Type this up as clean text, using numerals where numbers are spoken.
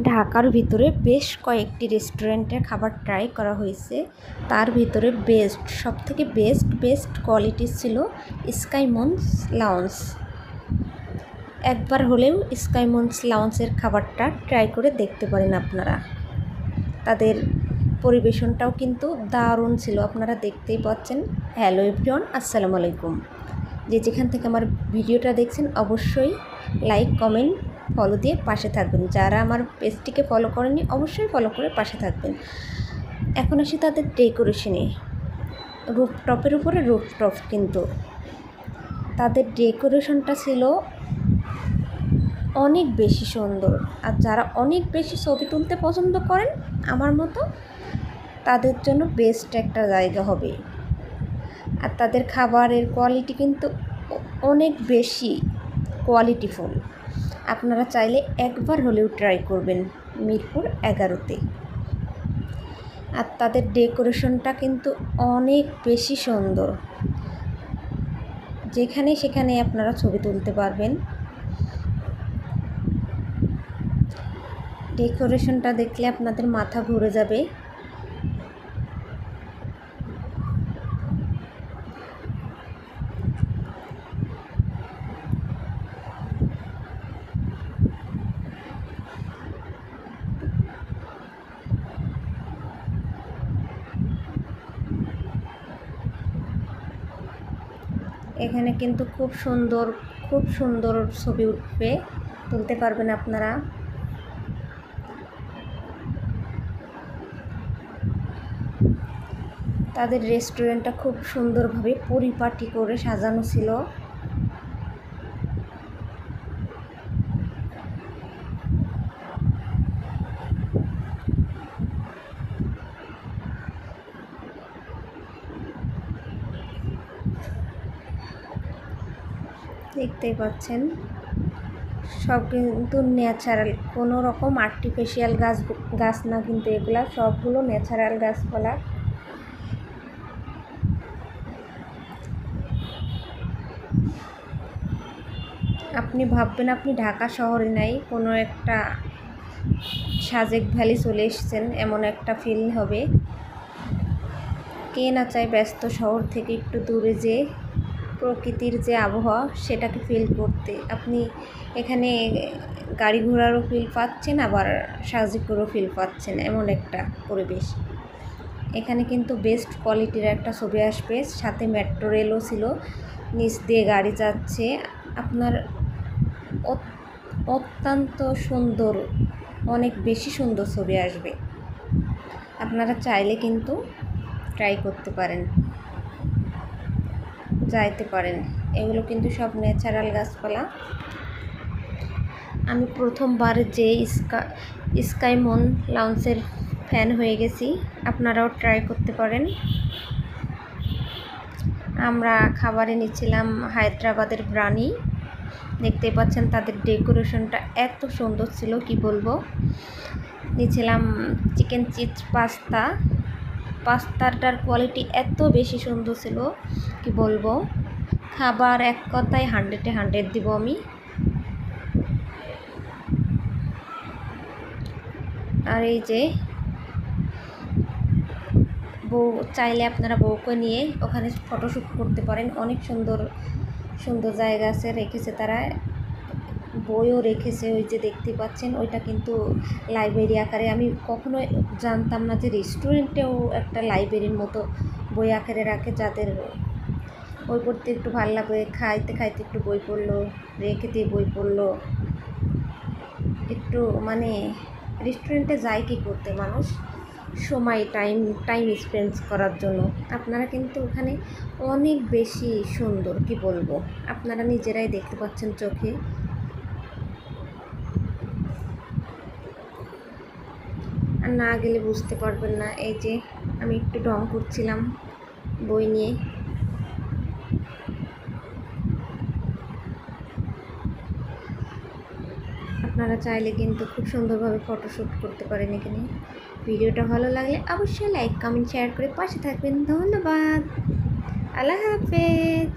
ঢাকার ভিতরে বেশ কয়েকটি রেস্টুরেন্টের খাবার ট্রাই করা হয়েছে। তার ভিতরে সবথেকে বেস্ট কোয়ালিটি ছিল স্কাইমন্স লাউঞ্জ। একবার হলেও স্কাইমন্স লাউঞ্জের খাবারটা ট্রাই করে দেখতে পারেন আপনারা। তাদের পরিবেশনটাও কিন্তু দারুণ ছিল, আপনারা দেখতেই পাচ্ছেন। হ্যালো এভরিওয়ান, আসসালামু আলাইকুম। যেখান থেকে আমার ভিডিওটা দেখছেন অবশ্যই লাইক, কমেন্ট, ফলো দিয়ে পাশে থাকবেন। যারা আমার পেজটিকে ফলো করেনি অবশ্যই ফলো করে পাশে থাকবেন। এখন আসি তাদের ডেকোরেশনে। রুফটপের উপরে রুফটপ, কিন্তু তাদের ডেকোরেশনটা ছিল অনেক বেশি সুন্দর। আর যারা অনেক বেশি ছবি তুলতে পছন্দ করেন আমার মতো, তাদের জন্য বেস্ট একটা জায়গা হবে। আর তাদের খাবারের কোয়ালিটি কিন্তু অনেক বেশি কোয়ালিটিফুল। আপনারা চাইলে একবার হলেও ট্রাই করবেন মিরপুর 11-তে। আর তাদের ডেকোরেশনটা কিন্তু অনেক বেশি সুন্দর, যেখানে সেখানে আপনারা ছবি তুলতে পারবেন। ডেকোরেশনটা দেখলে আপনাদের মাথা ঘুরে যাবে। এখানে কিন্তু খুব সুন্দর ছবি তুলতে পারবেন আপনারা। তাদের রেস্টুরেন্টটা খুব সুন্দরভাবে পরিপাটি করে সাজানো ছিল। দেখতেই পাচ্ছেন সব কিন্তু ন্যাচারাল, কোনো রকম আর্টিফিশিয়াল গাছ না, কিন্তু এগুলা সবগুলো ন্যাচারাল গাছপালা। আপনি ভাববেন আপনি ঢাকা শহরে নাই, কোনো একটা সাজেক ভ্যালি চলে এসেছেন, এমন একটা ফিল হবে। কে না চায় ব্যস্ত শহর থেকে একটু দূরে যে প্রকৃতির যে আবহাওয়া সেটাকে ফিল করতে। আপনি এখানে গাড়ি ঘোড়ারও ফিল পাচ্ছেন, আবার সাজেকেরও ফিল পাচ্ছেন, এমন একটা পরিবেশ। এখানে কিন্তু বেস্ট কোয়ালিটির একটা ছবি আসবে। সাথে মেট্রো রেলও ছিল, নিচ দিয়ে গাড়ি যাচ্ছে। আপনার অত্যন্ত সুন্দর, অনেক বেশি সুন্দর ছবি আসবে। আপনারা চাইলে কিন্তু ট্রাই করতে পারেন, যাইতে পারেন। এগুলো কিন্তু সব ন্যাচারাল গাছপালা। আমি প্রথমবার যে স্কাইমন লাউঞ্জের ফ্যান হয়ে গেছি, আপনারাও ট্রাই করতে পারেন। আমরা খাবারে নিচ্ছিলাম হায়দ্রাবাদের বিরিয়ানি। দেখতে পাচ্ছেন তাদের ডেকোরেশনটা এত সুন্দর ছিল, কি বলবো। নিয়েছিলাম চিকেন চিজ পাস্তাটার কোয়ালিটি এত বেশি সুন্দর ছিল, কি বলবো। খাবার এক কথায় 100-এ 100 দিব আমি। আর এই যে বউ, চাইলে আপনারা বউকে নিয়ে ওখানে ফটোশ্যুট করতে পারেন। অনেক সুন্দর জায়গা আছে, রেখেছে তারা, বইও রেখেছে। ওই যে দেখতে পাচ্ছেন ওইটা কিন্তু লাইব্রেরি আকারে। আমি কখনো জানতাম না যে রেস্টুরেন্টেও একটা লাইব্রেরির মতো বই আকারে রাখে, যাদের বই পড়তে একটু ভালো লাগবে, খাইতে একটু বই পড়লো, রেখে দিয়ে বই পড়লো। একটু মানে রেস্টুরেন্টে যায় কী করতে মানুষ, সময় টাইম স্পেন্ড করার জন্য। আপনারা কিন্তু ওখানে অনেক বেশি সুন্দর, কি বলবো, আপনারা নিজেরাই দেখতে পাচ্ছেন চোখে। আর না গেলে বুঝতে পারবেন না। এই যে আমি একটু ঢং করছিলাম বই নিয়ে। আপনারা চাইলে কিন্তু খুব সুন্দরভাবে ফটোশ্যুট করতে পারেন এখানে। ভিডিওটা ভালো লাগলে অবশ্যই লাইক, কমেন্ট, শেয়ার করে পাশে থাকবেন। ধন্যবাদ, আল্লাহ হাফেজ।